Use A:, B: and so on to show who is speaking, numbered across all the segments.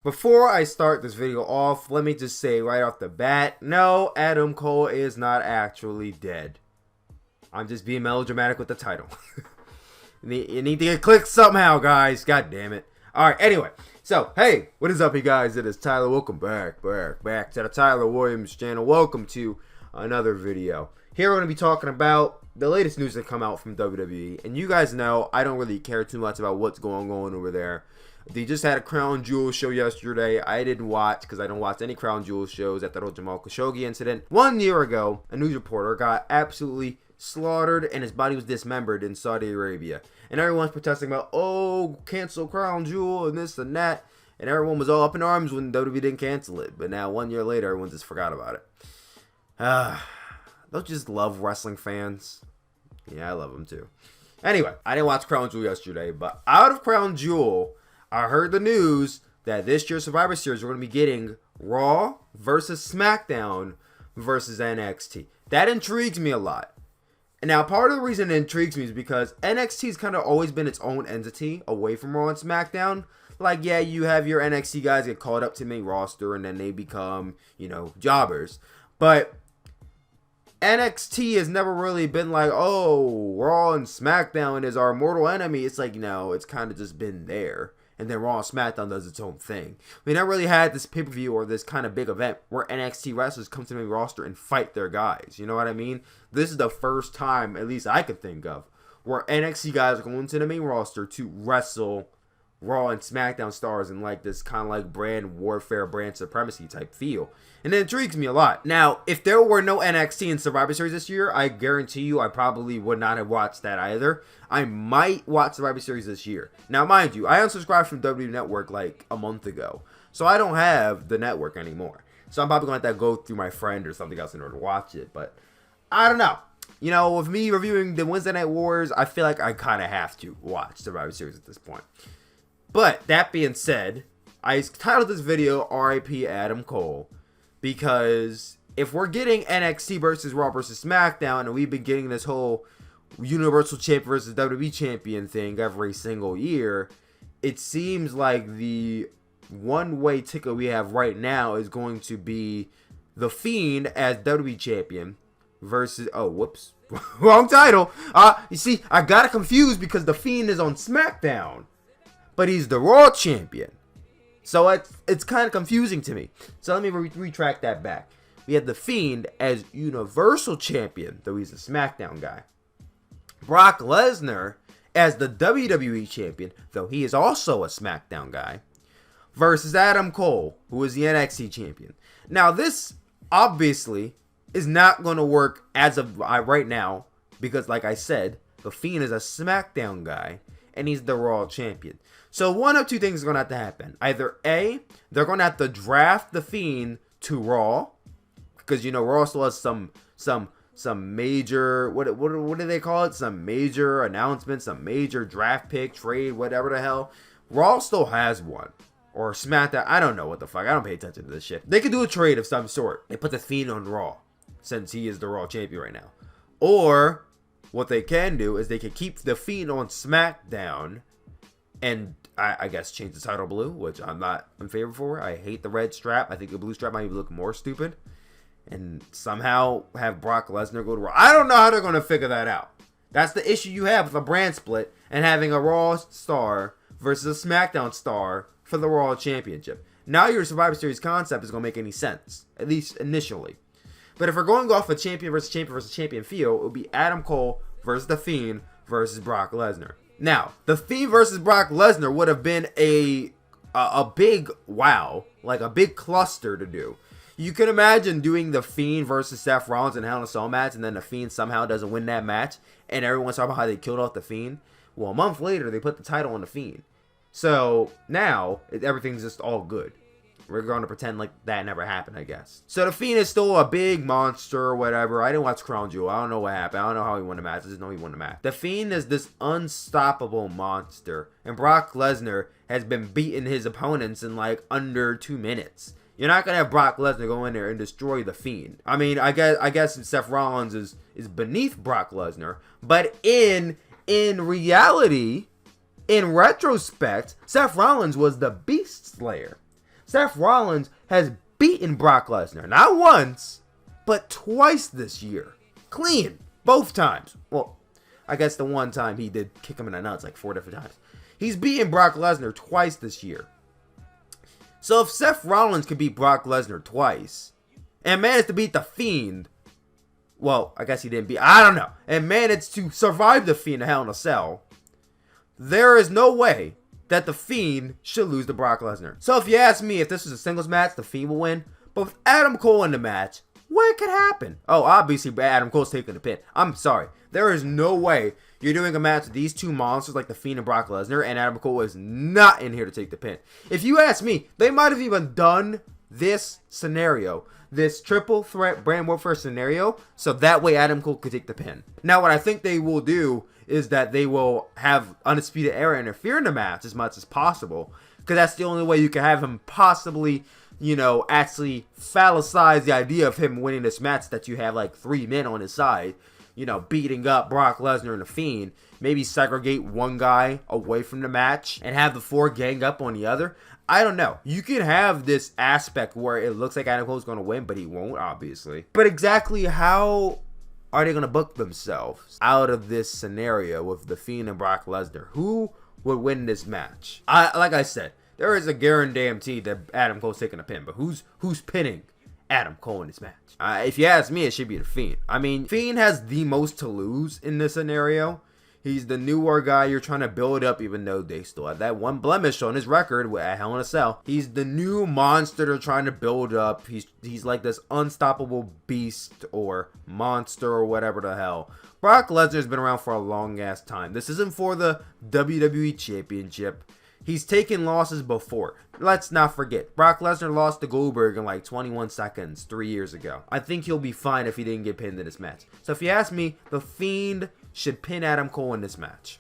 A: Before I start this video off, let me just say right off the bat, no, Adam Cole is not actually dead. I'm just being melodramatic with the title. You need to get clicked somehow, guys. God damn it. Alright, anyway. So, hey, what is up, you guys? It is Tyler. Welcome back to the Tyler Williams channel. Welcome to another video. Here we're going to be talking about the latest news that come out from WWE. And you guys know I don't really care too much about what's going on over there. They just had a Crown Jewel show yesterday. I didn't watch because I don't watch any Crown Jewel shows after the Jamal Khashoggi incident. 1 year ago, a news reporter got absolutely slaughtered and his body was dismembered in Saudi Arabia. And everyone's protesting about, oh, cancel Crown Jewel and this and that. And everyone was all up in arms when WWE didn't cancel it. But now, 1 year later, everyone just forgot about it. Don't you just love wrestling fans? Yeah, I love them too. Anyway, I didn't watch Crown Jewel yesterday, but out of Crown Jewel, I heard the news that this year's Survivor Series we're going to be getting Raw versus SmackDown versus NXT. That intrigues me a lot. And now, part of the reason it intrigues me is because NXT's kind of always been its own entity away from Raw and SmackDown. Like, yeah, you have your NXT guys get called up to the main roster and then they become, jobbers. But NXT has never really been like, oh, Raw and SmackDown is our mortal enemy. It's like, no, it's kind of just been there. And then Raw and SmackDown does its own thing. We never really had this pay-per-view or this kind of big event where NXT wrestlers come to the main roster and fight their guys. You know what I mean? This is the first time, at least I could think of, where NXT guys are going to the main roster to wrestle Raw and SmackDown stars in like this kind of like brand warfare, brand supremacy type feel. And it intrigues me a lot. Now, if there were no NXT in Survivor Series this year, I guarantee you I probably would not have watched that either. I might watch Survivor Series this year. Now, mind you, I unsubscribed from WWE Network like a month ago. So I don't have the network anymore. So I'm probably going to have to go through my friend or something else in order to watch it. But I don't know. With me reviewing the Wednesday Night Wars, I feel like I kind of have to watch Survivor Series at this point. But that being said, I titled this video RIP Adam Cole because if we're getting NXT versus Raw versus SmackDown and we've been getting this whole Universal Champion versus WWE Champion thing every single year, it seems like the one-way ticket we have right now is going to be The Fiend as WWE Champion versus, wrong title. You see, I got it confused because The Fiend is on SmackDown, but he's the Raw Champion. So it's kind of confusing to me. So let me retract that back. We had The Fiend as Universal Champion, though he's a SmackDown guy. Brock Lesnar as the WWE Champion, though he is also a SmackDown guy. Versus Adam Cole, who is the NXT Champion. Now this, obviously, is not going to work as of right now. Because like I said, The Fiend is a SmackDown guy. And he's the Raw Champion. So one of two things is going to have to happen. Either A, they're going to have to draft The Fiend to Raw. Because, Raw still has some major, what do they call it? Some major announcements, some major draft pick, trade, whatever the hell. Raw still has one. Or SmackDown, I don't know what the fuck. I don't pay attention to this shit. They could do a trade of some sort. They put The Fiend on Raw. Since he is the Raw Champion right now. Or what they can do is they can keep The Fiend on SmackDown and I guess change the title blue, which I'm not in favor for. I hate the red strap. I think the blue strap might even look more stupid. And somehow have Brock Lesnar go to Raw. I don't know how they're going to figure that out. That's the issue you have with a brand split and having a Raw star versus a SmackDown star for the Raw Championship. Now your Survivor Series concept is going to make any sense, at least initially. But if we're going off a champion versus champion feel, it would be Adam Cole versus The Fiend versus Brock Lesnar. Now, The Fiend versus Brock Lesnar would have been a big wow, like a big cluster to do. You can imagine doing The Fiend versus Seth Rollins in Hell in a Cell match, and then The Fiend somehow doesn't win that match, and everyone's talking about how they killed off The Fiend. Well, a month later, they put the title on The Fiend. So now, everything's just all good. We're going to pretend like that never happened, I guess. So The Fiend is still a big monster or whatever. I didn't watch Crown Jewel. I don't know what happened. I don't know how he won the match. I just know he won the match. The Fiend is this unstoppable monster. And Brock Lesnar has been beating his opponents in like under 2 minutes. You're not going to have Brock Lesnar go in there and destroy The Fiend. I mean, I guess Seth Rollins is beneath Brock Lesnar. But in reality, in retrospect, Seth Rollins was the Beast Slayer. Seth Rollins has beaten Brock Lesnar, not once, but twice this year. Clean. Both times. Well, I guess the one time he did kick him in the nuts like 4 different times. He's beaten Brock Lesnar twice this year. So if Seth Rollins could beat Brock Lesnar twice, and managed to beat The Fiend, well, I guess he didn't beat, I don't know, and managed to survive The Fiend in Hell in a Cell, there is no way that The Fiend should lose to Brock Lesnar. So if you ask me, if this was a singles match, The Fiend will win. But with Adam Cole in the match, what could happen? Oh, obviously Adam Cole's taking the pin. I'm sorry. There is no way you're doing a match with these two monsters like The Fiend and Brock Lesnar, and Adam Cole is not in here to take the pin. If you ask me, they might have even done this scenario, this triple threat brand warfare scenario, so that way Adam Cole could take the pin. Now, what I think they will do is that they will have Undisputed Era interfere in the match as much as possible, because that's the only way you can have him possibly, you know, actually phallicize the idea of him winning this match, that you have like 3 men on his side, you know, beating up Brock Lesnar and The Fiend. Maybe segregate one guy away from the match and have the 4 gang up on the other. I don't know. You can have this aspect where it looks like Adam Cole's going to win, but he won't, obviously. But exactly how are they going to book themselves out of this scenario with The Fiend and Brock Lesnar? Who would win this match? Like I said, there is a guarantee that Adam Cole's taking a pin, but who's pinning Adam Cole in this match? If you ask me, it should be The Fiend. I mean, Fiend has the most to lose in this scenario. He's the newer guy you're trying to build up, even though they still have that one blemish on his record at Hell in a Cell. He's the new monster they're trying to build up. He's like this unstoppable beast or monster or whatever the hell. Brock Lesnar's been around for a long ass time. This isn't for the WWE Championship. He's taken losses before. Let's not forget, Brock Lesnar lost to Goldberg in like 21 seconds 3 years ago. I think he'll be fine if he didn't get pinned in this match. So if you ask me, The Fiend should pin Adam Cole in this match.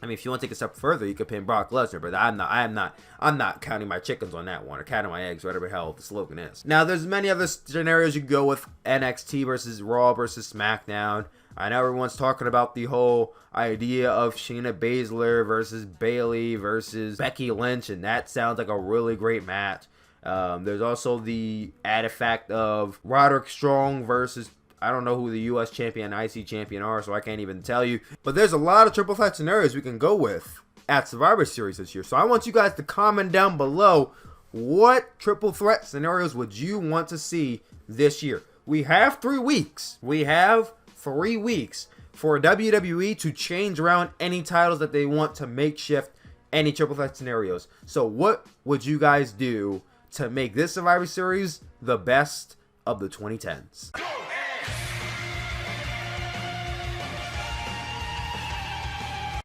A: I mean, if you want to take a step further, you could pin Brock Lesnar, but I'm not counting my chickens on that one, or counting my eggs, whatever the hell the slogan is. Now, there's many other scenarios you could go with. NXT versus Raw versus SmackDown. I know everyone's talking about the whole idea of Shayna Baszler versus Bayley versus Becky Lynch, and that sounds like a really great match. There's also the added fact of Roderick Strong versus, I don't know who the U.S. champion and IC champion are, so I can't even tell you. But there's a lot of triple threat scenarios we can go with at Survivor Series this year. So I want you guys to comment down below, what triple threat scenarios would you want to see this year? We have 3 weeks. We have 3 weeks for WWE to change around any titles that they want to makeshift any triple threat scenarios. So what would you guys do to make this Survivor Series the best of the 2010s?